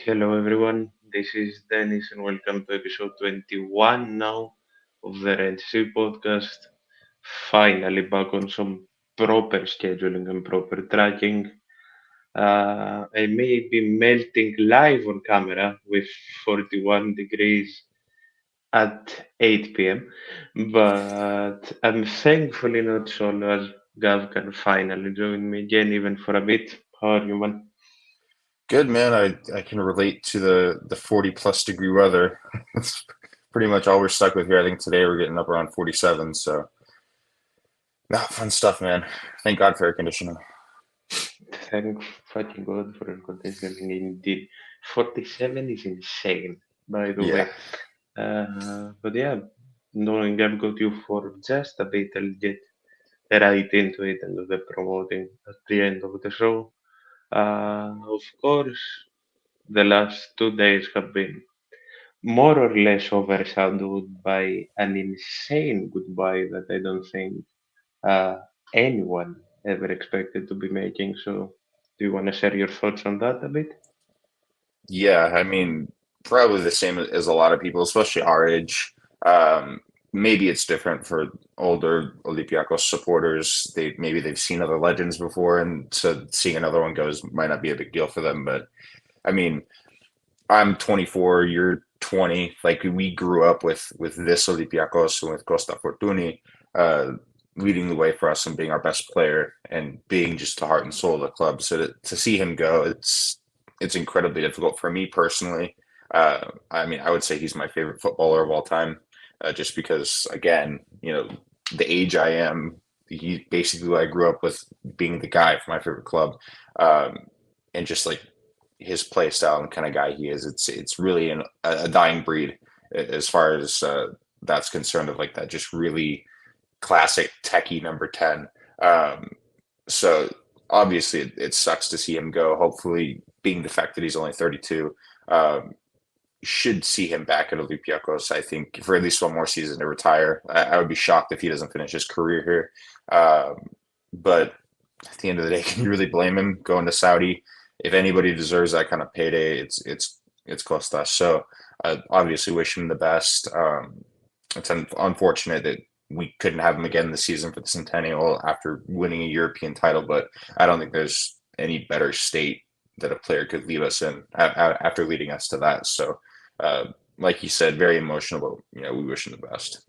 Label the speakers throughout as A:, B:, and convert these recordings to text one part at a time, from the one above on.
A: Hello everyone, this is Dennis and welcome to episode 21 now of the Red Sea podcast. Finally back on some proper scheduling and proper tracking. I may be melting live on camera with 41 degrees at 8 p.m., but I'm thankfully not solo as Gav can finally join me again even for a bit. How are you, man?
B: Good man. I can relate to the 40 plus degree weather. It's pretty much all we're stuck with here. I think today we're getting up around 47. So, fun stuff, man. Thank God for air conditioning.
A: Thank fucking God for air conditioning indeed. 47 is insane, by the
B: Yeah.
A: way. But yeah, knowing I've got you for just a bit, I'll get right into it and do the promoting at the end of the show. Of course, the last 2 days have been more or less overshadowed by an insane goodbye that I don't think uh, anyone ever expected to be making. So, do you want to share your thoughts on that a bit?
B: Yeah. Probably the same as a lot of people, especially our age. Um, Maybe it's different for older Olympiacos supporters. Maybe they've seen other legends before, and so seeing another one goes might not be a big deal for them. But I mean, I'm 24, you're 20. Like we grew up with this Olympiacos and with Costa Fortuni uh, leading the way for us and being our best player and being just the heart and soul of the club. So to see him go, it's incredibly difficult for me personally. I would say he's my favorite footballer of all time, just because, again, the age I am, he basically what I grew up with being the guy for my favorite club, um, and just like his play style and kind of guy he is. It's really a dying breed as far as that's concerned. Of like that, just really classic techie number 10. Um, so obviously it sucks to see him go. Hopefully, being the fact that he's only 32, um, should see him back at Olympiacos. I think for at least one more season to retire. I would be shocked if he doesn't finish his career here. But at the end of the day, can you really blame him going to Saudi? If anybody deserves that kind of payday, it's Costas. So obviously, wish him the best. It's unfortunate that we couldn't have him again this season for the Centennial after winning a European title, but I don't think there's any better state that a player could leave us in after leading us to that. So, uh, like you said, very emotional, but we wish him the best.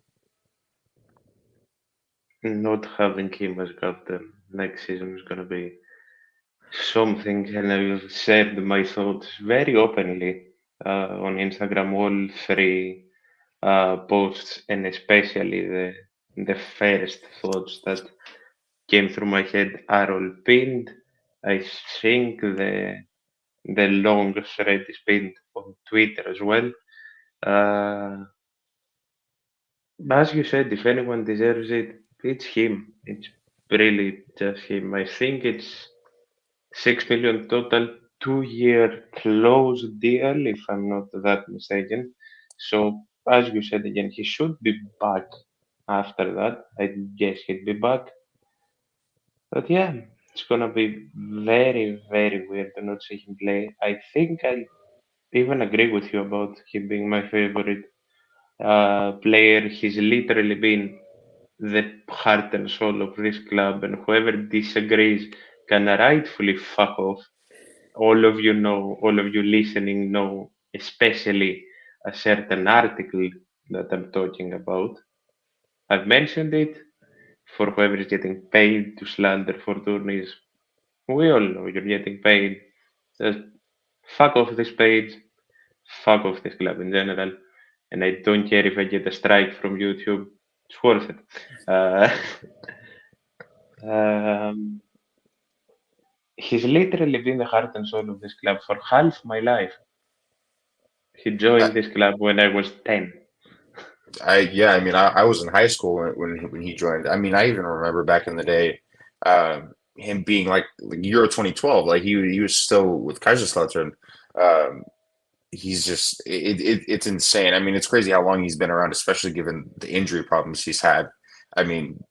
A: Not having him as captain next season is going to be something, and I've shared my thoughts very openly on Instagram, all three posts, and especially the first thoughts that came through my head are all pinned. I think the long thread is pinned on Twitter as well. Uh, as you said, if anyone deserves it, it's him. It's really just him. I think it's 6 million total, 2 year closed deal, if I'm not that mistaken. So, as you said again, he should be back after that. I guess he'd be back. But yeah, it's gonna be very, very weird to not see him play. I think I even agree with you about him being my favorite player. He's literally been the heart and soul of this club, and whoever disagrees can rightfully fuck off. All of you know, all of you listening know, especially a certain article that I'm talking about. I've mentioned it for whoever is getting paid to slander Fortunis. We all know you're getting paid. Just fuck off this page, fuck off this club in general. And I don't care if I get a strike from YouTube. It's worth it. Uh, um, he's literally been the heart and soul of this club for half my life. He
B: I,
A: joined this club when I was 10.
B: I was in high school when he joined. I even remember back in the day, him being like Euro 2012, like he was still with Kaiserslautern. Um, he's just it's insane. It's crazy how long he's been around, especially given the injury problems he's had. I mean,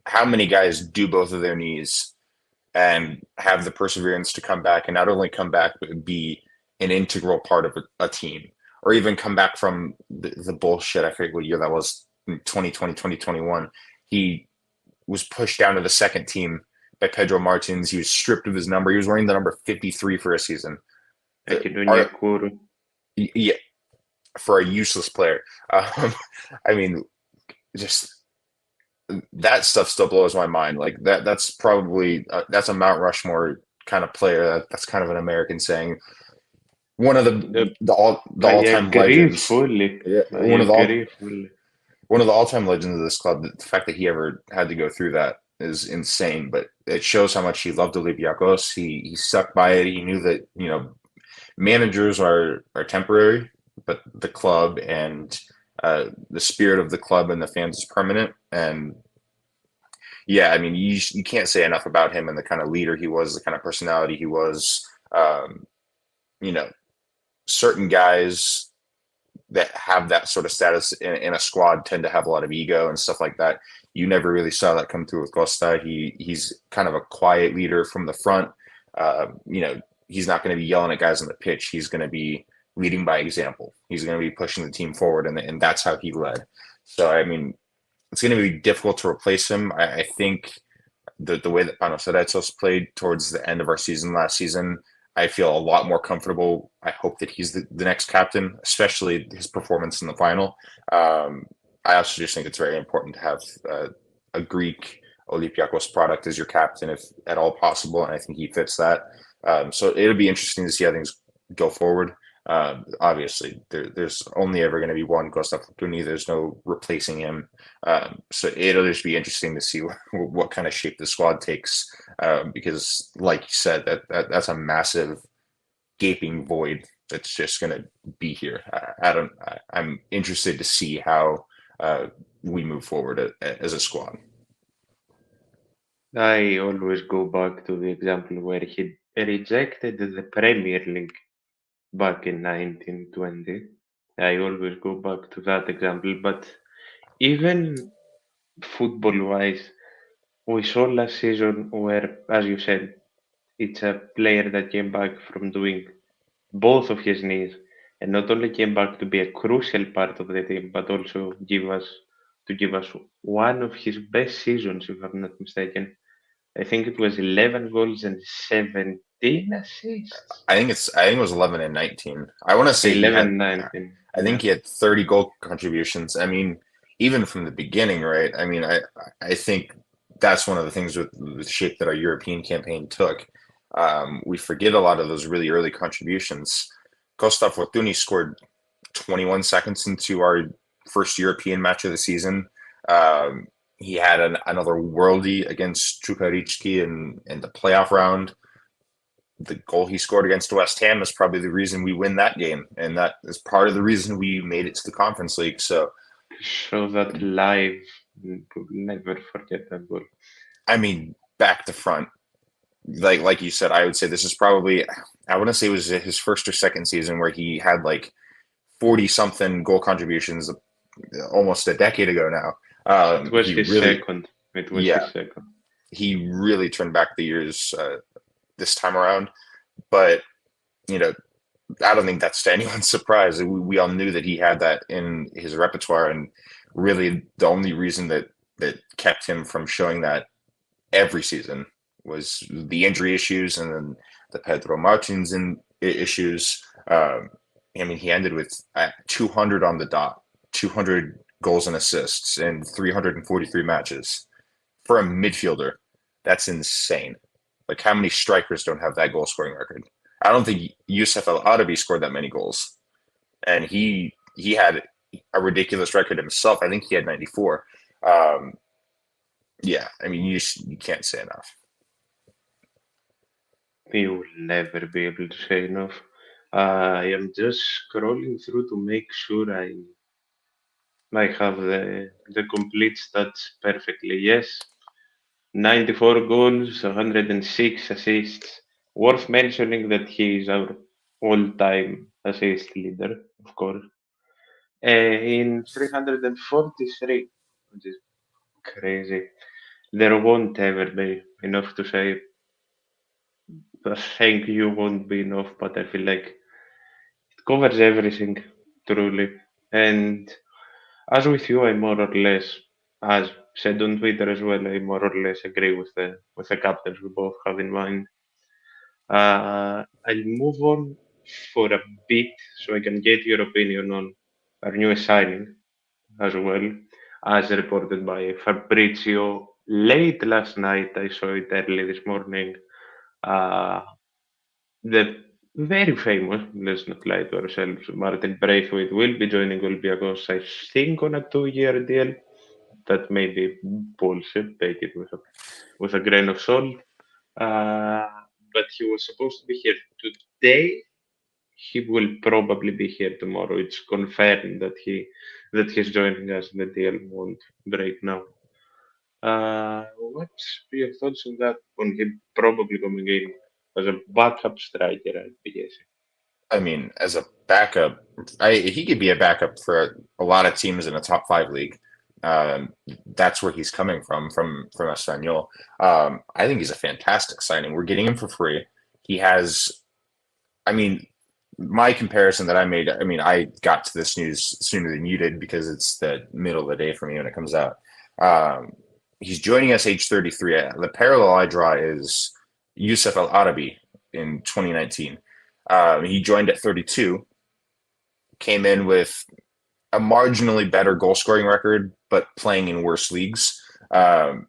B: how many guys do both of their knees and have the perseverance to come back and not only come back but be an integral part of a team, or even come back from the bullshit. I forget what year that was, 2020, 2021. He was pushed down to the second team by Pedro Martins. He was stripped of his number. He was wearing the number 53 for a season. Yeah, for a useless player. I mean, just that stuff still blows my mind. Like that's probably that's a Mount Rushmore kind of player. That's kind of an American saying. One of the all-time legends.
A: Fully.
B: Yeah,
A: one of
B: the all-time legends of this club. The fact that he ever had to go through that is insane. But it shows how much he loved Olympiacos. He stuck by it. He knew that managers are temporary, but the club and the spirit of the club and the fans is permanent. And yeah, I mean, you can't say enough about him and the kind of leader he was, the kind of personality he was. Certain guys that have that sort of status in a squad tend to have a lot of ego and stuff like that. You never really saw that come through with Costa. He's kind of a quiet leader from the front. He's not going to be yelling at guys on the pitch. He's going to be leading by example. He's going to be pushing the team forward, and that's how he led. So, I mean, it's going to be difficult to replace him. I think the way that Panos Redseapodcast played towards the end of our season last season, I feel a lot more comfortable. I hope that he's the next captain, especially his performance in the final. I also just think it's very important to have a Greek Olympiacos product as your captain, if at all possible, and I think he fits that. So it'll be interesting to see how things go forward. Obviously, there's only ever going to be one Costa Fortuny. There's no replacing him. So it'll just be interesting to see what kind of shape the squad takes. Because, like you said, that's a massive gaping void that's just going to be here. I'm interested to see how we move forward as a squad.
A: I always go back to the example where he rejected the Premier League back in 1920. I always go back to that example. But even football-wise, we saw last season where, as you said, it's a player that came back from doing both of his knees and not only came back to be a crucial part of the team, but also give us one of his best seasons, if I'm not mistaken. I think it was 11 goals and 17 assists.
B: I think it was 11 and 19. I want to say
A: 11, 19.
B: I think he had 30 goal contributions. I mean, even from the beginning, right? I mean, I think that's one of the things with the shape that our European campaign took. We forget a lot of those really early contributions. Costa Fortuny scored 21 seconds into our first European match of the season. He had another worldie against Čukarički in the playoff round. The goal he scored against West Ham is probably the reason we win that game, and that is part of the reason we made it to the Conference League. So,
A: show that live, we'll never forget that goal.
B: I mean, back to front, like you said, I would say this is probably, I want to say it was his first or second season where he had like 40-something goal contributions almost a decade ago now.
A: It was his second. His second.
B: He really turned back the years this time around, but I don't think that's to anyone's surprise. We all knew that he had that in his repertoire, and really the only reason that kept him from showing that every season was the injury issues and then the Pedro Martins issues. I mean, he ended with 200 on the dot, 200 goals and assists in 343 matches. For a midfielder, that's insane. Like, how many strikers don't have that goal scoring record? I don't think Youssef El Arabi scored that many goals. And he had a ridiculous record himself. I think he had 94. Yeah, I mean, you can't say enough.
A: You will never be able to say enough. I am just scrolling through to make sure I have the complete stats perfectly. Yes, 94 goals, 106 assists. Worth mentioning that he is our all-time assist leader, of course. In 343, which is crazy. There won't ever be enough to say. Thank you won't be enough, but I feel like covers everything truly. And as with you, I more or less, as said on Twitter as well, I more or less agree with the captains we both have in mind. I'll move on for a bit so I can get your opinion on our newest signing as well, as reported by Fabrizio late last night. I saw it early this morning. Uh, the very famous, let's not lie to ourselves, Martin Braithwaite will be joining Olympiacos, I think, on a 2 year deal. That may be bullshit, take it with a grain of salt. Uh, but he was supposed to be here today. He will probably be here tomorrow. It's confirmed that he's joining us. The deal won't break now. What's your thoughts on that? On him probably coming in as a backup striker, I'd be guessing.
B: I mean, as a backup, he could be a backup for a lot of teams in a top five league. Um, that's where he's coming from Espanol. I think he's a fantastic signing. We're getting him for free. He has, I mean, my comparison that I made, I mean, I got to this news sooner than you did because it's the middle of the day for me when it comes out. Um, he's joining us age 33. The parallel I draw is Yusuf Al Arabi in 2019. He joined at 32, came in with a marginally better goal scoring record, but playing in worse leagues. Um,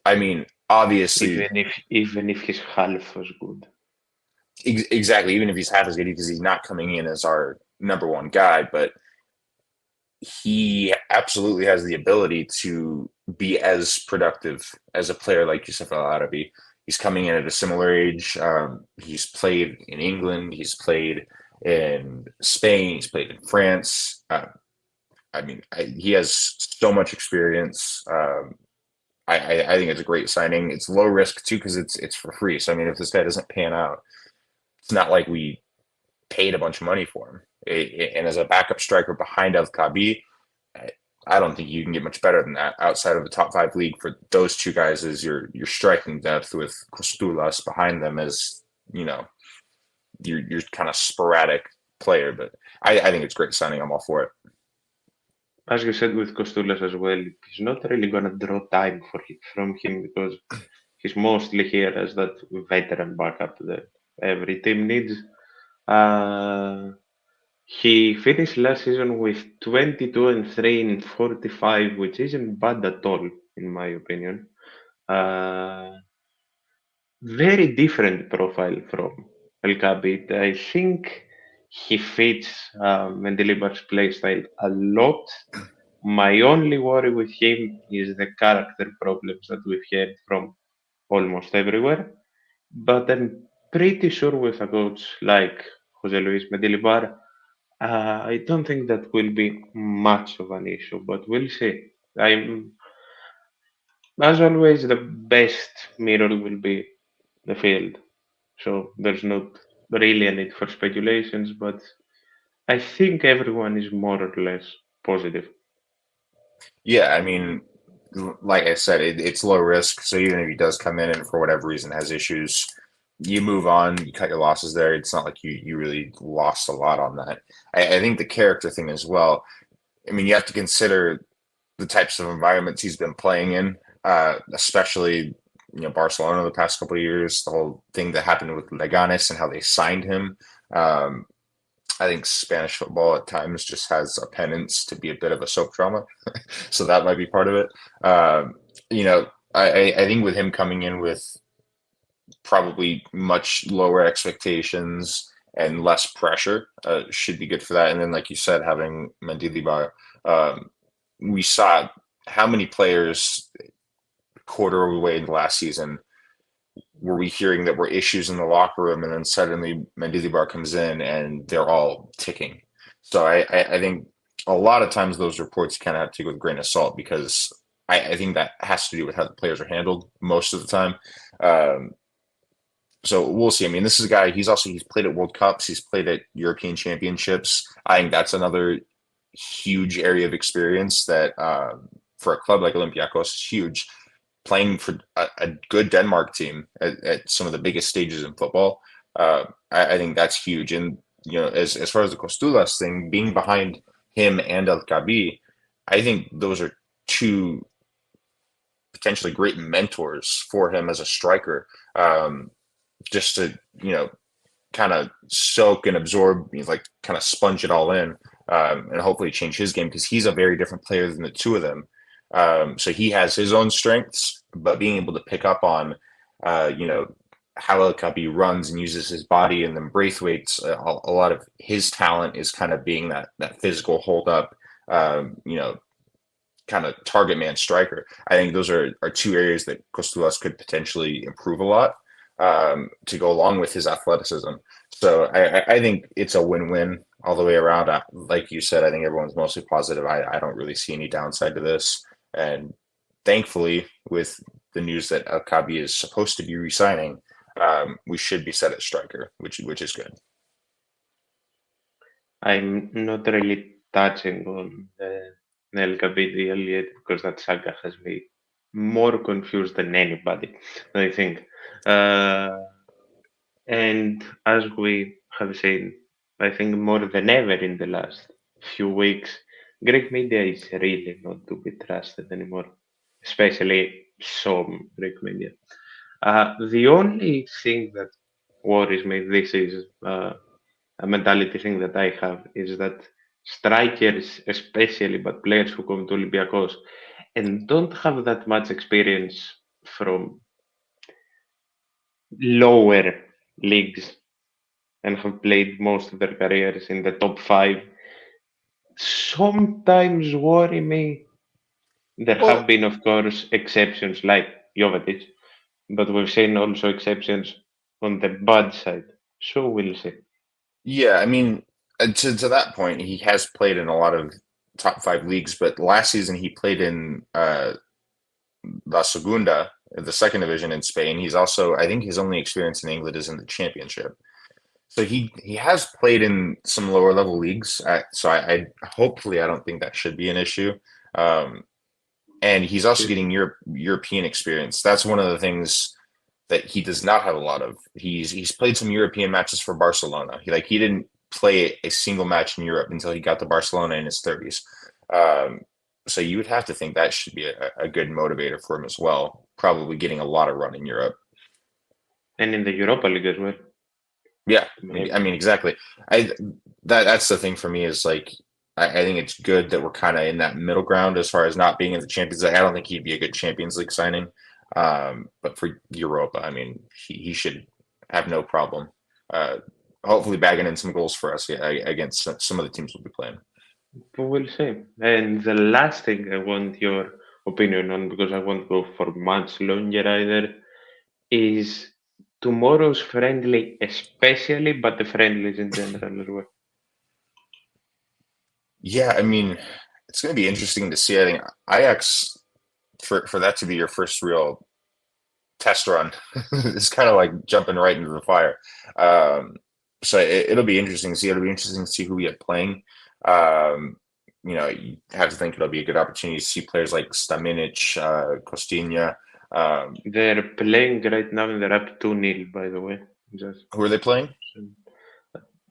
B: I mean, obviously,
A: Even if he's half as good.
B: exactly. Even if he's half as good, because he's not coming in as our number one guy, but he absolutely has the ability to be as productive as a player like Yusuf Al Arabi. He's coming in at a similar age. He's played in England. He's played in Spain. He's played in France. I mean, he has so much experience. I think it's a great signing. It's low risk too because it's for free. So I mean, if this guy doesn't pan out, it's not like we paid a bunch of money for him. And as a backup striker behind El Kabi, I don't think you can get much better than that outside of the top five league for those two guys as your striking depth with Costulas behind them as, you know, your kind of sporadic player. But I think it's great signing. I'm all for it.
A: As you said with Costulas as well, he's not really gonna draw time from him because he's mostly here as that veteran backup that every team needs. Uh, he finished last season with 22 and 3 in 45, which isn't bad at all, in my opinion. Uh, Very different profile from El Kabit. I think he fits Mendilibar's playstyle a lot. My only worry with him is the character problems that we've heard from almost everywhere. But I'm pretty sure with a coach like Jose Luis Mendilibar, I don't think that will be much of an issue, but we'll see. I'm, as always, the best mirror will be the field. So there's not really a need for speculations, but I think everyone is more or less positive.
B: Yeah, I mean, like I said, it's low risk. So even if he does come in and for whatever reason has issues, you move on, you cut your losses there. It's not like you really lost a lot on that. I think the character thing as well. I mean, you have to consider the types of environments he's been playing in, especially Barcelona the past couple of years. The whole thing that happened with Leganes and how they signed him. Um, I think Spanish football at times just has a penance to be a bit of a soap drama, so that might be part of it. You know, I think with him coming in with probably much lower expectations and less pressure should be good for that. And then, like you said, having Mendilibar, we saw how many players quarter of the way in the last season were we hearing that were issues in the locker room, and then suddenly Mendilibar comes in and they're all ticking. So I think a lot of times those reports kind of have to take with a grain of salt because I think that has to do with how the players are handled most of the time. Um, so we'll see. I mean, this is a guy. He's played at World Cups. He's played at European Championships. I think that's another huge area of experience that for a club like Olympiacos is huge. Playing for a good Denmark team at some of the biggest stages in football, I think that's huge. And as far as the Costulas thing, being behind him and El Kabi, I think those are two potentially great mentors for him as a striker. Just to kind of soak and absorb, like kind of sponge it all in, and hopefully change his game because he's a very different player than the two of them. So he has his own strengths, but being able to pick up on, how El Kabi runs and uses his body and then Braithwaite's, a lot of his talent is kind of being that physical hold up, kind of target man striker. I think those are two areas that Costulas could potentially improve a lot, to go along with his athleticism. So I think it's a win-win all the way around. Like you said, I think everyone's mostly positive. I don't really see any downside to this. And thankfully, with the news that El Kabi is supposed to be re-signing, we should be set at striker, which is good.
A: I'm not really touching on the LKB deal yet because that saga has me more confused than anybody, I think. And as we have seen, I think more than ever in the last few weeks, Greek media is really not to be trusted anymore, especially some Greek media. The only thing that worries me, this is a mentality thing that I have, is that strikers, especially, but players who come to Olympiacos and don't have that much experience from lower leagues and have played most of their careers in the top five, sometimes worry me. There have
B: Well,
A: been, of course, exceptions like Jovetic, but we've seen also exceptions on the bad side. So we'll see.
B: yeah, I mean, to that point, he has played in a lot of top five leagues, but last season he played in La Segunda, the second division in Spain. He's also, I think, his only experience in England is in the Championship. So he has played in some lower level leagues. So I hopefully I don't think that should be an issue. Um, and he's also getting European experience. That's one of the things that he does not have a lot of. He's played some European matches for Barcelona. He didn't play a single match in Europe until he got to Barcelona in his 30s. So you would have to think that should be a good motivator for him as well. Probably getting a lot of run in Europe.
A: And in the Europa League as well.
B: Yeah, I mean exactly. That's the thing for me is like I think it's good that we're kind of in that middle ground as far as not being in the Champions League. I don't think he'd be a good Champions League signing, but for Europa, I mean he should have no problem. Hopefully bagging in some goals for us against some of the teams we'll be playing.
A: We'll see. And the last thing I want your opinion on, because I won't go for much longer either, is tomorrow's friendly, especially, but the friendlies in general as well.
B: Yeah, I mean it's going to be interesting to see. I think Ajax for that to be your first real test run is kind of like jumping right into the fire. So it'll be interesting to see. It'll be interesting to see who we have playing. You have to think it'll be a good opportunity to see players like Staminic, Costinha.
A: They're playing right now and they're up 2-0, by the way. Just,
B: Who are they playing?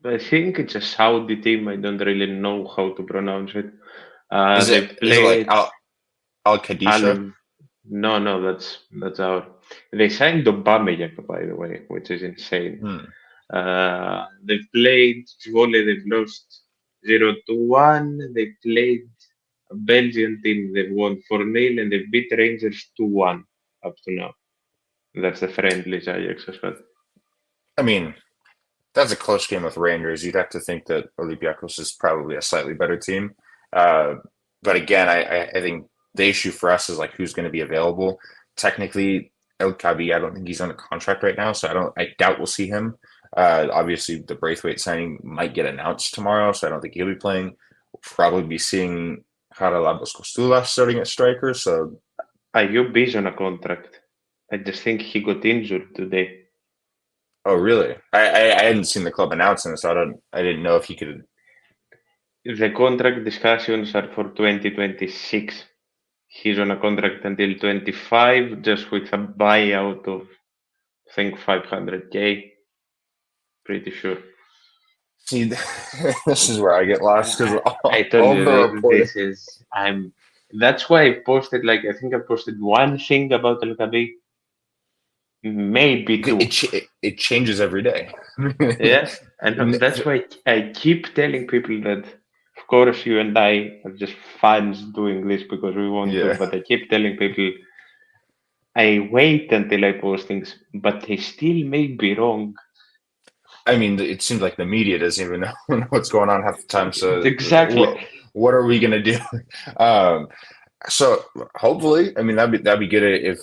A: I think it's a Saudi team. I don't really know how to pronounce it.
B: Is
A: They
B: it like
A: played
B: Al Qadisha?
A: No, that's our. They signed Aubameyang, by the way, which is insane. They've played volley. They've lost 0-1. They played a Belgian team. They've won 4-0, and they've beat Rangers 2-1 up to now. That's the friendlies Ajax as well.
B: I mean, that's a close game with Rangers. You'd have to think that Olympiacos is probably a slightly better team. But again, I think the issue for us is like who's going to be available. Technically, El Kabi, I don't think he's on a contract right now, so I doubt we'll see him. Obviously, the Braithwaite signing might get announced tomorrow, so I don't think he'll be playing. We'll probably be seeing Haralabos Costulas starting at striker. So
A: Ayub is on a contract. I just think he got injured today.
B: oh, really? I hadn't seen the club announcing this, so I didn't know if he could.
A: The contract discussions are for 2026. He's on a contract until 25, just with a buyout of, I think, 500K. Pretty sure.
B: See, this is where I get lost because
A: I told
B: all
A: you
B: the
A: that
B: reporting.
A: this is that's why I posted I think I posted one thing about El Gabi, maybe two.
B: It changes every day.
A: Yeah, and that's why I keep telling people that of course you and I are just fans doing this because we want to,
B: Yeah,
A: but I keep telling people I wait until I post things, but they still may be wrong.
B: I mean, it seems like the media doesn't even know what's going on half the time. So
A: Exactly.
B: what are we gonna do? Um, so hopefully, I mean that'd be good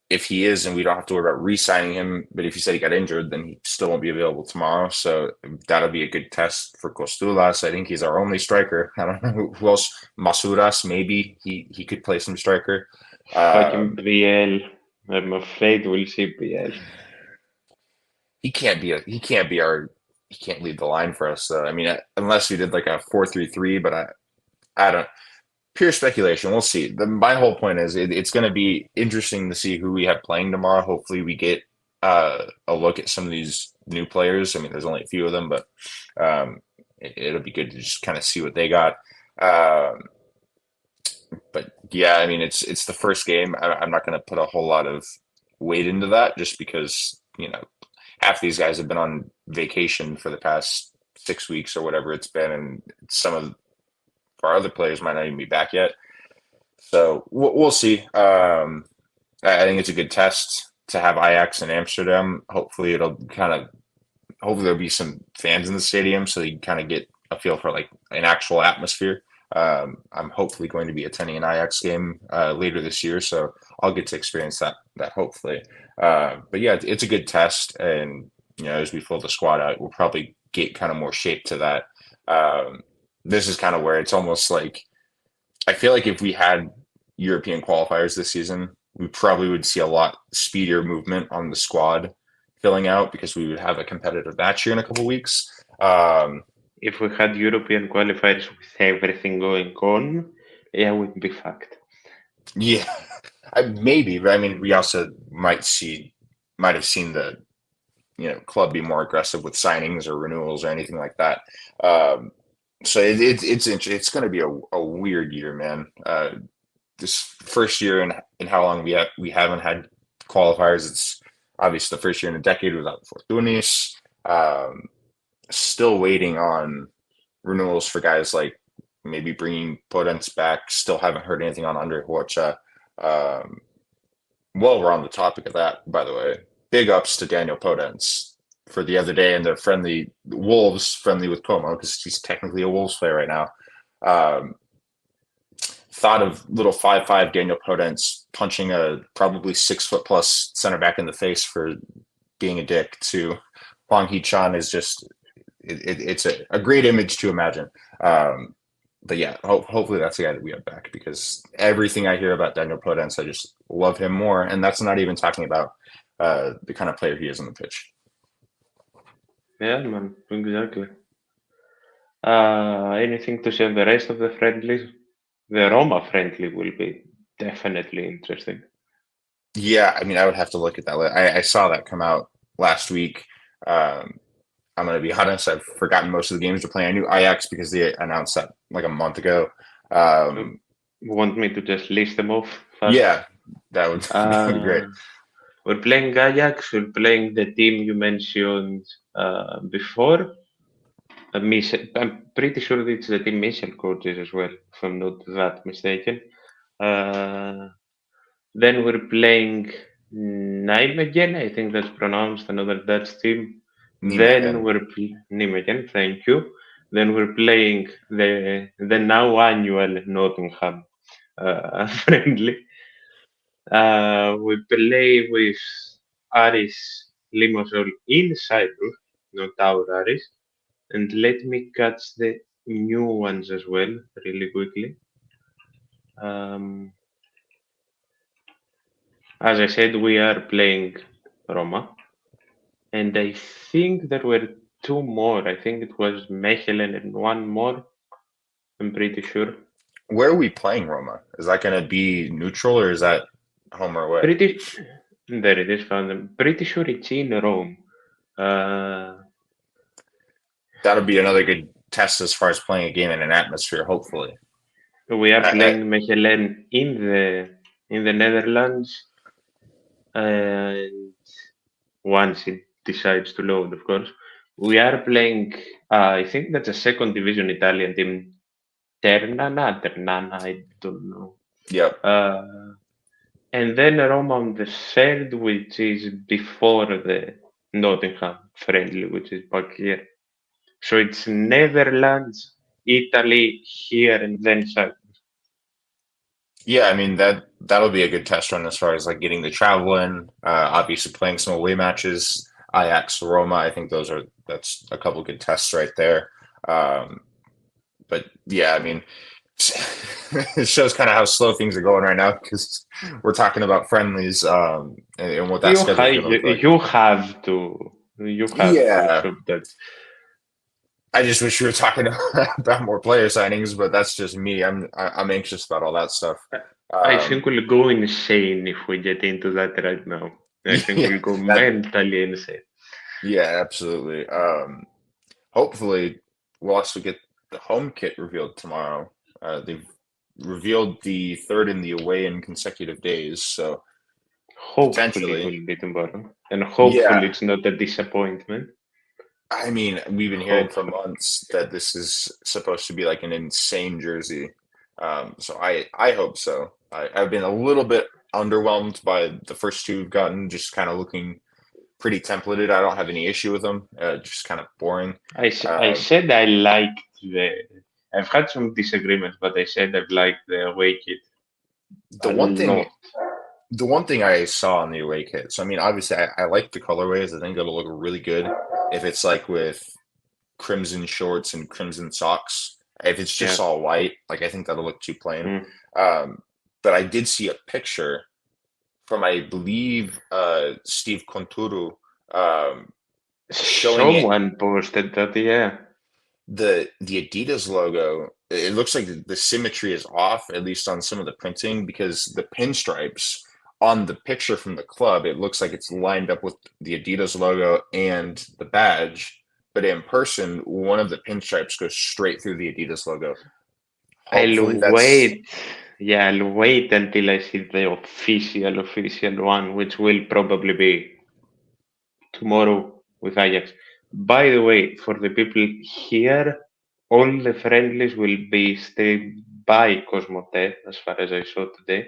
B: if he is, and we don't have to worry about re-signing him. But if he said he got injured, then he still won't be available tomorrow. So that'll be a good test for Kostulas. I think he's our only striker. I don't know who else. Masuras, maybe he could play some striker.
A: Fucking
B: Um,
A: BL. I'm afraid we'll see BL.
B: he can't lead the line for us. I mean, unless we did like a 4-3-3, but I don't. Pure speculation. We'll see. My whole point is it's going to be interesting to see who we have playing tomorrow. Hopefully, we get a look at some of these new players. I mean, there's only a few of them, but it'll be good to just kind of see what they got. Um, but yeah, I mean, it's the first game. I'm not going to put a whole lot of weight into that just because half these guys have been on vacation for the past 6 weeks or whatever it's been, and some of our other players might not even be back yet. So we'll see. I think it's a good test to have Ajax in Amsterdam. Hopefully there'll be some fans in the stadium so you can kind of get a feel for like an actual atmosphere. I'm hopefully going to be attending an Ajax game later this year, so I'll get to experience that hopefully. But yeah, it's a good test, and as we fill the squad out, we'll probably get kind of more shape to that. This is kind of where it's almost like I feel like if we had European qualifiers this season, we probably would see a lot speedier movement on the squad filling out because we would have a competitive match here in a couple weeks.
A: If we had European qualifiers with everything going on, yeah, we'd be fucked.
B: Yeah, maybe, but I mean, we also might have seen the club be more aggressive with signings or renewals or anything like that. So it's going to be a weird year, man. This first year in how long we haven't had qualifiers. It's obviously the first year in a decade without Fortunis. Still waiting on renewals for guys like maybe bringing Podence back. Still haven't heard anything on Andre Horcha. While we're on the topic of that, by the way, big ups to Daniel Podence for the other day and the Wolves friendly with Como because he's technically a Wolves player right now. Thought of little 5'5" Daniel Podence punching a probably 6 foot plus center back in the face for being a dick to Hwang Hee-chan is just it's a great image to imagine. But yeah, hopefully that's the guy that we have back because everything I hear about Daniel Podence, I just love him more, and that's not even talking about the kind of player he is on the pitch.
A: Yeah, man, exactly. Anything to say on the rest of the friendlies? The Roma friendly will be definitely interesting.
B: Yeah, I mean, I would have to look at that. I saw that come out last week. I'm going to be honest, I've forgotten most of the games they're playing. I knew Ajax because they announced that like a month ago.
A: You want me to just list them off fast?
B: Yeah, that would be great.
A: We're playing Ajax. We're playing the team you mentioned before. I'm pretty sure it's the team Michel coaches as well, if I'm not that mistaken. Then we're playing Nijmegen. I think that's pronounced another Dutch team. Then
B: Nijmegen.
A: we're Nijmegen. Thank you. Then we're playing the now annual Nottingham friendly. We play with Aris Limassol in Cyprus, not our Aris. And let me catch the new ones as well, really quickly. As I said, we are playing Roma. And I think there were two more. I think it was Mechelen and one more. I'm pretty sure.
B: Where are we playing Roma? Is that going to be neutral or is that home or away?
A: There it is, found them. Pretty sure it's in Rome.
B: that'll be another good test as far as playing a game in an atmosphere. Hopefully,
A: We are
B: I,
A: playing Mechelen in the Netherlands, and once it decides to load, of course. We are playing. I think that's a second division Italian team, Ternana. I don't know.
B: yep.
A: And then Roma on the third, which is before the Nottingham friendly, which is back here. So it's Netherlands, Italy here, and then Cyprus.
B: Yeah, I mean that'll be a good test run as far as like getting the travel in. Obviously, playing some away matches, Ajax, Roma. I think that's a couple good tests right there. Um, but yeah, I mean, it shows kind of how slow things are going right now because we're talking about friendlies and what that
A: You,
B: schedule is going to look like.
A: you have to, you have to
B: Yeah,
A: show that.
B: I just wish we were talking about more player signings, but that's just me. I'm anxious about all that stuff.
A: I
B: Um,
A: think we'll go insane if we get into that right now. I think
B: yeah,
A: we'll go
B: that
A: mentally insane.
B: yeah, absolutely. Hopefully, we'll also get the home kit revealed tomorrow. They've revealed the third and the away in consecutive days, so
A: Hopefully it
B: potentially,
A: will be tomorrow. And hopefully
B: yeah.
A: it's not a disappointment.
B: I mean, we've been hearing for
A: Hopefully.
B: months that this is supposed to be like an insane jersey. So I hope so. I've been a little bit underwhelmed by the first two we've gotten, just kind of looking pretty templated. I don't have any issue with them. Just kind of boring.
A: I
B: Uh,
A: said I liked the. I've had some disagreements, but I said I've liked the away kit
B: the
A: a
B: one thing
A: lot.
B: the one thing I saw on the away kit, so I mean, obviously, I like the colorways. I think it'll look really good if it's like with crimson shorts and crimson socks. If it's just
A: Yeah.
B: all white, like I think that'll look too plain.
A: Mm.
B: Um, but I did see a picture from, I believe, Steve Conturu, um, showing it
A: Someone posted that, yeah.
B: the Adidas logo. It looks like the symmetry is off, at least on some of the printing, because the pinstripes on the picture from the club, it looks like it's lined up with the Adidas logo and the badge. But in person, one of the pinstripes goes straight through the Adidas logo. Hopefully,
A: I'll
B: that's
A: wait. Yeah, I'll wait until I see the official one, which will probably be tomorrow with Ajax. By the way, for the people here, all the friendlies will be streamed by Cosmote, as far as I saw today.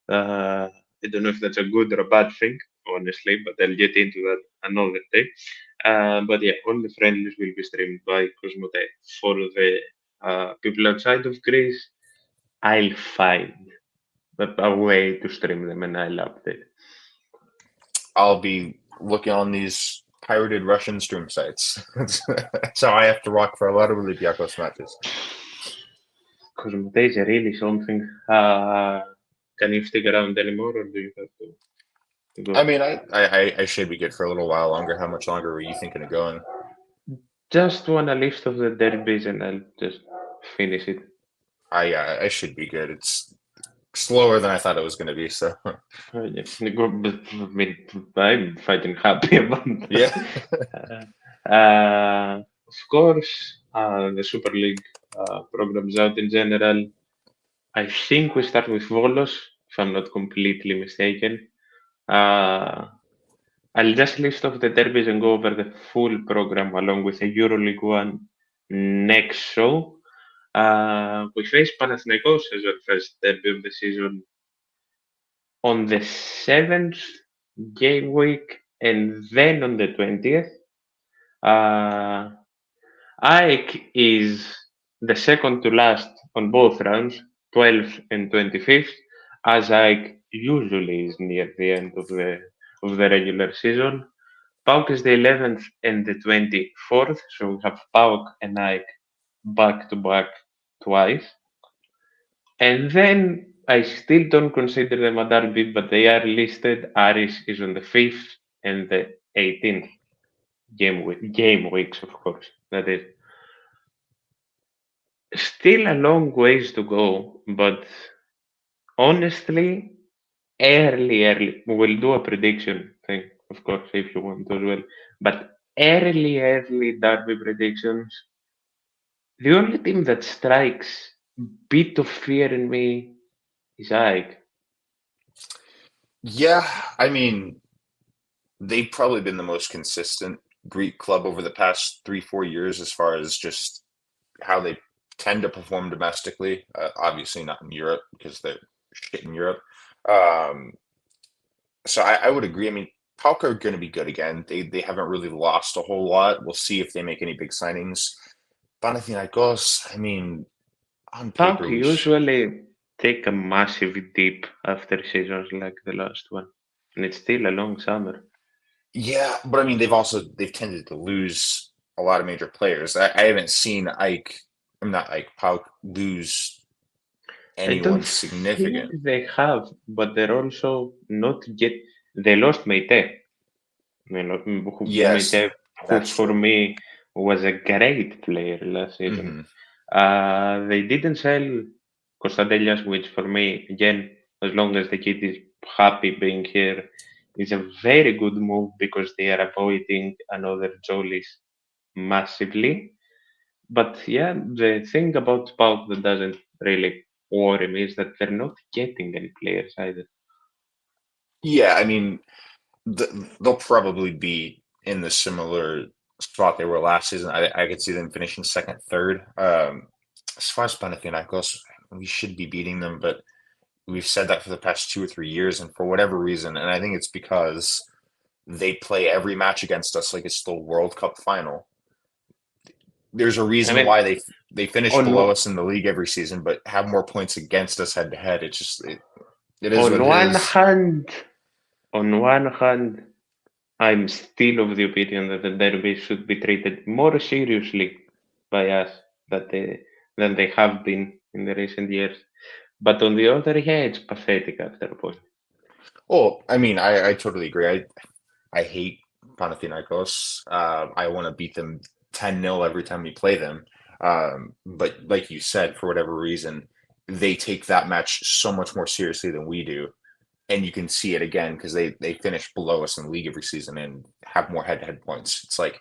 A: I don't know if that's a good or a bad thing, honestly, but I'll get into that another day. But yeah, all the friendlies will be streamed by Cosmote. For the people outside of Greece, I'll find a way to stream them and I'll update.
B: I'll be looking on these pirated Russian stream sites. That's how I have to rock for a lot of Olympiacos matches.
A: Cosmote is really something. Can you stick around anymore or do you have to
B: I
A: go?
B: mean, I should be good for a little while longer. How much longer were you thinking of going?
A: Just want a list of the derbies and I'll just finish it.
B: I should be good. It's slower than I thought it was going to be. So
A: Yeah, I mean, I'm fucking happy about
B: yeah,
A: that. Of course, the Super League programs out in general. I think we start with Volos, if I'm not completely mistaken. Uh, I'll just list off the derbies and go over the full program along with the EuroLeague One next show. We face Panathinaikos as our first derby of the season on the 7th game week and then on the 20th. Uh, AEK is the second to last on both rounds, 12th and 25th, as AEK usually is near the end of the regular season. PAOK is the 11th and the 24th, so we have PAOK and AEK back to back twice. And then I still don't consider them a derby, but they are listed. Aris is on the 5th and the 18th game weeks, of course. That is still a long ways to go, but honestly, early. We'll do a prediction thing, of course, if you want as well. But early derby predictions. The only team that strikes bit of fear in me is Ike.
B: Yeah, I mean, they've probably been the most consistent Greek club over the past 3, 4 years as far as just how they tend to perform domestically. Obviously, not in Europe because they're shit in Europe. Um, so I would agree. I mean, Palka are going to be good again. They haven't really lost a whole lot. We'll see if they make any big signings. Panathinaikos, I mean, on
A: Pauk
B: paper,
A: usually take a massive dip after seasons like the last one, and it's still a long summer.
B: yeah, but I mean, they've tended to lose a lot of major players. I haven't seen I'm not Ike, Pauk lose
A: I don't
B: anyone
A: think
B: significant.
A: they have, but they're also not yet. They lost Meite.
B: Yes,
A: Meite, who
B: that's
A: for
B: true.
A: me was a great player last season.
B: Hmm.
A: They didn't sell Kostadelias, which for me, again, as long as the kid is happy being here, is a very good move because they are avoiding another Jolis massively. But yeah, the thing about Pauk that doesn't really worry me is that they're not getting any players either.
B: Yeah, I mean, they'll probably be in the similar spot they were last season. I could see them finishing second, third. As far as Panathinaikos, we should be beating them, but we've said that for the past 2 or 3 years, and for whatever reason, and I think it's because they play every match against us like it's the World Cup final. There's a
A: I
B: reason
A: mean,
B: why they finish
A: on
B: below us in the league every season, but have more points against us head to head. It is what
A: on
B: it
A: one
B: is.
A: hand, on one hand, I'm still of the opinion that the derby should be treated more seriously by us than they have been in the recent years. But on the other hand, it's pathetic after a point.
B: Well, I mean, I totally agree. I hate Panathinaikos. I want to beat them 10-0 every time we play them. But like you said, for whatever reason, they take that match so much more seriously than we do. And you can see it again because they finish below us in the league every season and have more head-to-head points. It's like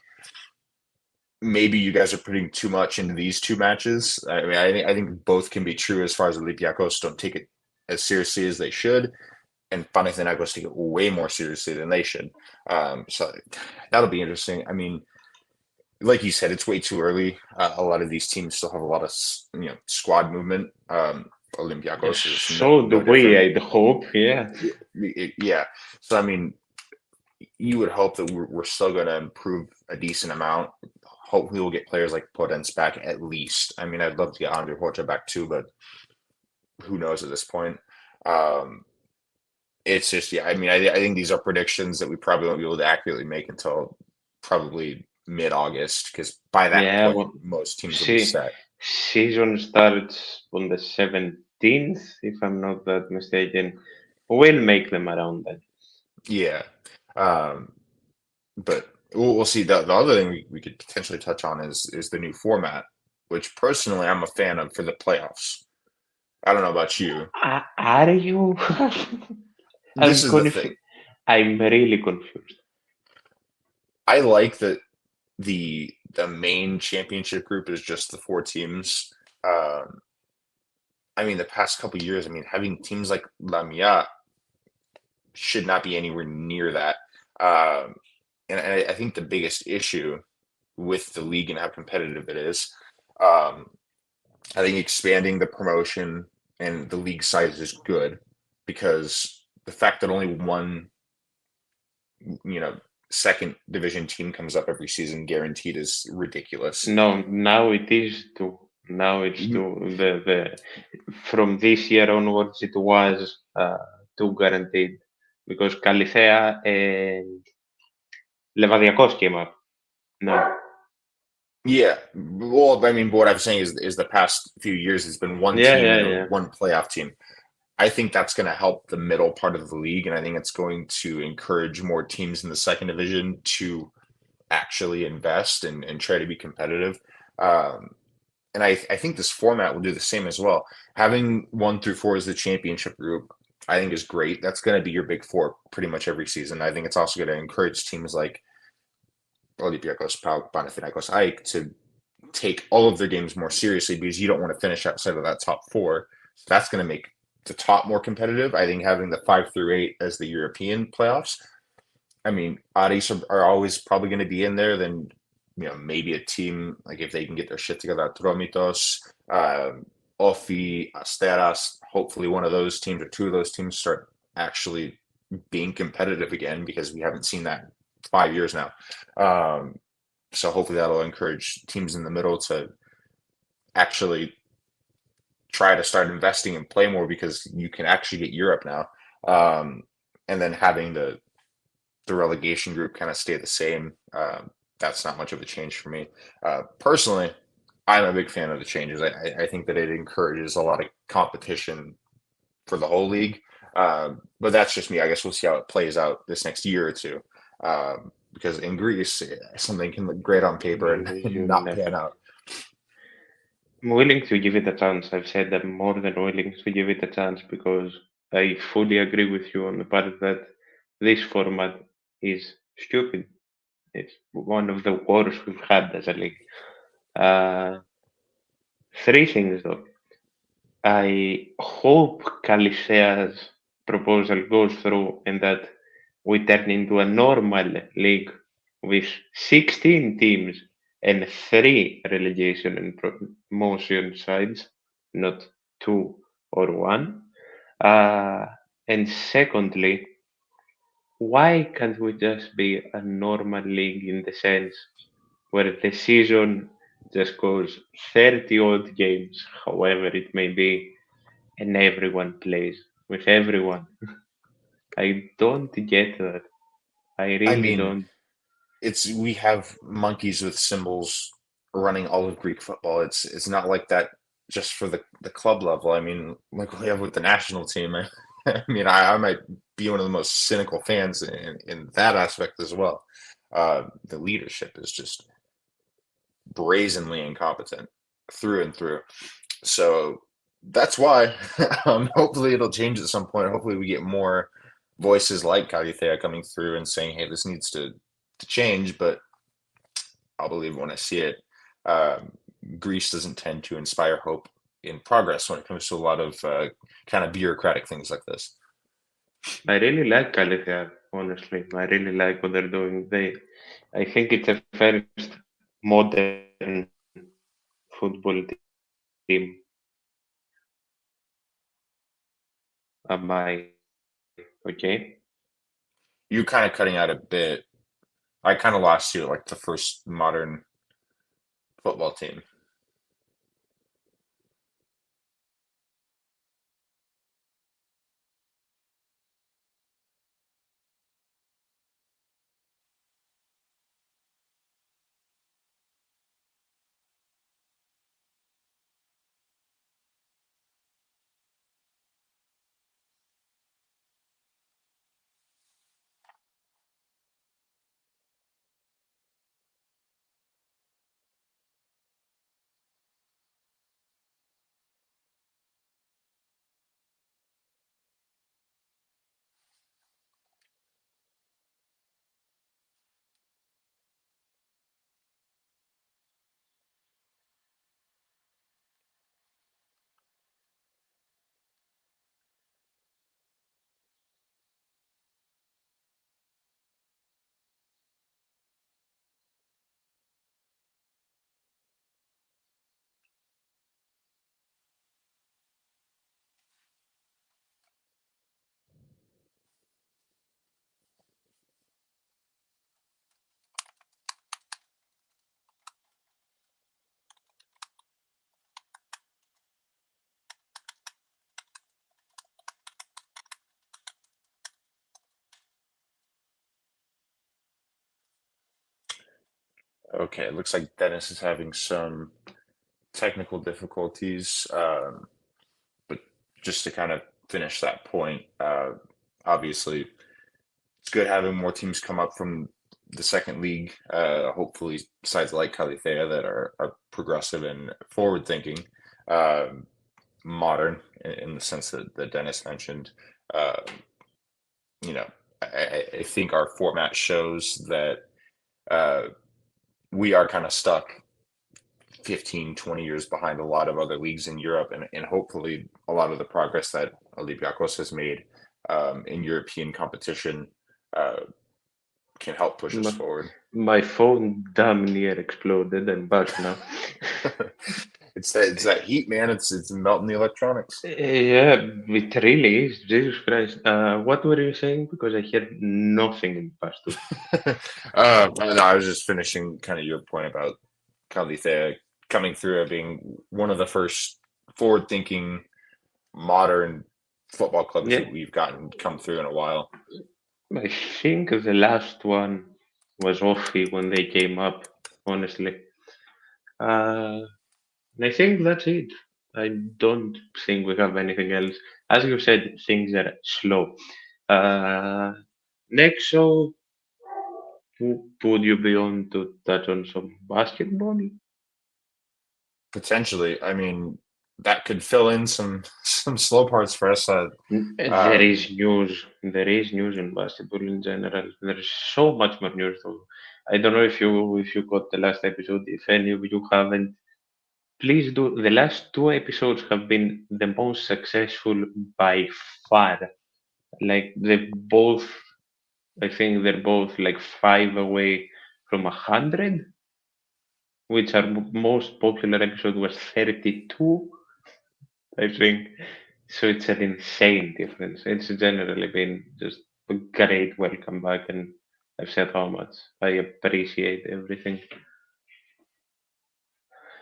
B: maybe you guys are putting too much into these two matches. I mean, I think both can be true as far as Olympiacos don't take it as seriously as they should, and Panathinaikos take it way more seriously than they should. So that'll be interesting. I mean, like you said, it's way too early. A lot of these teams still have a lot of squad movement. Olympiacos is
A: So do
B: no
A: we,
B: different.
A: I'd hope, yeah.
B: Yeah. So I mean, you would hope that we're still going to improve a decent amount. Hopefully, we'll get players like Podence back at least. I mean, I'd love to get Andre Horta back too, but who knows at this point? Um, it's just, yeah. I mean, I think these are predictions that we probably won't be able to accurately make until probably mid-August, because by that
A: Yeah,
B: point,
A: well,
B: most teams will be
A: see,
B: set.
A: season starts on the 17th, if I'm not that mistaken. We'll make them around then.
B: Yeah. Um, but we'll see. The other thing we could potentially touch on is the new format, which personally I'm a fan of for the playoffs. I don't know about you.
A: Are you?
B: This
A: I'm
B: is the thing.
A: I'm really confused.
B: I like that the main championship group is just the four teams. Um, I mean, the past couple years, I mean, having teams like Lamia should not be anywhere near that. Um, and I think the biggest issue with the league and how competitive it is, um, I think expanding the promotion and the league size is good because the fact that only one, you know, second division team comes up every season guaranteed is ridiculous.
A: No, now it is two. Now it's two. The from this year onwards, it was two guaranteed because Califea and Levadiakos came up. No.
B: Yeah, well, I mean, what I'm saying is the past few years has been one
A: Yeah,
B: team
A: yeah,
B: and a
A: yeah.
B: one playoff team. I think that's going to help the middle part of the league, and I think it's going to encourage more teams in the second division to actually invest and try to be competitive. Um, and I think this format will do the same as well. Having 1 through 4 as the championship group, I think is great. That's going to be your big four pretty much every season. I think it's also going to encourage teams like Olympiacos, Panathinaikos, AEK to take all of their games more seriously because you don't want to finish outside of that top four. So that's going to make the top more competitive. I think having the 5 through 8 as the European playoffs. I mean, Aris are always probably going to be in there. Then, maybe a team like if they can get their shit together, Tromitos, Ofi, Asteras. Hopefully, one of those teams or two of those teams start actually being competitive again because we haven't seen that 5 years now. So hopefully that'll encourage teams in the middle to actually try to start investing and play more because you can actually get Europe now. And then having the relegation group kind of stay the same. That's not much of a change for me. Personally, I'm a big fan of the changes. I think that it encourages a lot of competition for the whole league. But that's just me. I guess we'll see how it plays out this next year or two. Because in Greece, something can look great on paper and not pan out.
A: I'm willing to give it a chance. I've said I'm more than willing to give it a chance because I fully agree with you on the part that this format is stupid. It's one of the worst we've had as a league. Three things though. I hope Calicea's proposal goes through and that we turn into a normal league with 16 teams and 3 relegation and promotion sides, not 2 or 1. And secondly, why can't we just be a normal league in the sense where the season just goes 30 odd games, however it may be, and everyone plays with everyone? I don't get that. I
B: I
A: really
B: mean,
A: don't.
B: we have monkeys with symbols running all of Greek football. It's not like that just for the club level. I mean, like we have with the national team. I mean, I might be one of the most cynical fans in that aspect as well. The leadership is just brazenly incompetent through and through. So that's why hopefully it'll change at some point. Hopefully we get more voices like Kalithea coming through and saying, hey, this needs to change, but I'll believe when I see it. Greece doesn't tend to inspire hope in progress when it comes to a lot of kind of bureaucratic things like this.
A: I really like Califia, honestly. I really like what they're doing. I think it's the first modern football team. Am I okay?
B: You kind of cutting out a bit. I kind of lost you at like the first modern football team. Okay, it looks like Dennis is having some technical difficulties. But just to kind of finish that point, obviously it's good having more teams come up from the second league. Hopefully, sides like Califea that are progressive and forward thinking, modern in the sense that Dennis mentioned. Uh, you know, I think our format shows that. we are kind of stuck 15, 20 years behind a lot of other leagues in Europe, and hopefully a lot of the progress that Olympiacos has made in European competition uh, can help push us
A: My,
B: forward.
A: my phone damn near exploded. I'm back now.
B: It's that heat, man. It's melting the electronics.
A: Yeah, it really is. Jesus Christ. What were you saying? Because I heard nothing in past two.
B: No, I was just finishing kind of your point about Calife coming through and being one of the first forward-thinking modern football clubs
A: Yeah,
B: that we've gotten come through in a while.
A: I think the last one was Offi when they came up, honestly. Uh, and I think that's it. I don't think we have anything else. As you said, things are slow. Uh, Next show, would you be on to touch on some basketball?
B: Potentially, I mean, that could fill in some slow parts for us.
A: There is news. There is news in basketball in general. There is so much more news. Though. I don't know if you got the last episode. If any of you haven't, please do. The last two episodes have been the most successful by far. Like they both, I think they're both like five away from 100, which our most popular episode was 32, I think. So it's an insane difference. It's generally been just a great welcome back, and I've said how much I appreciate everything.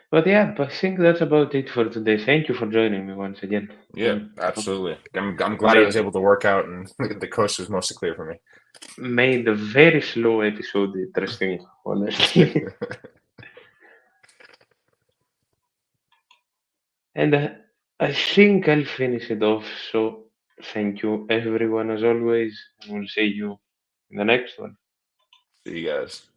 A: But yeah, I think that's about it for today. Thank you for joining me once again.
B: Yeah,
A: And
B: absolutely. I'm glad I was
A: may
B: able to work out, and the coast was mostly clear for
A: made a very slow episode interesting, honestly.
B: me.
A: And I think I'll finish it off. So thank you everyone as always. And we'll see you in the next one.
B: See you guys.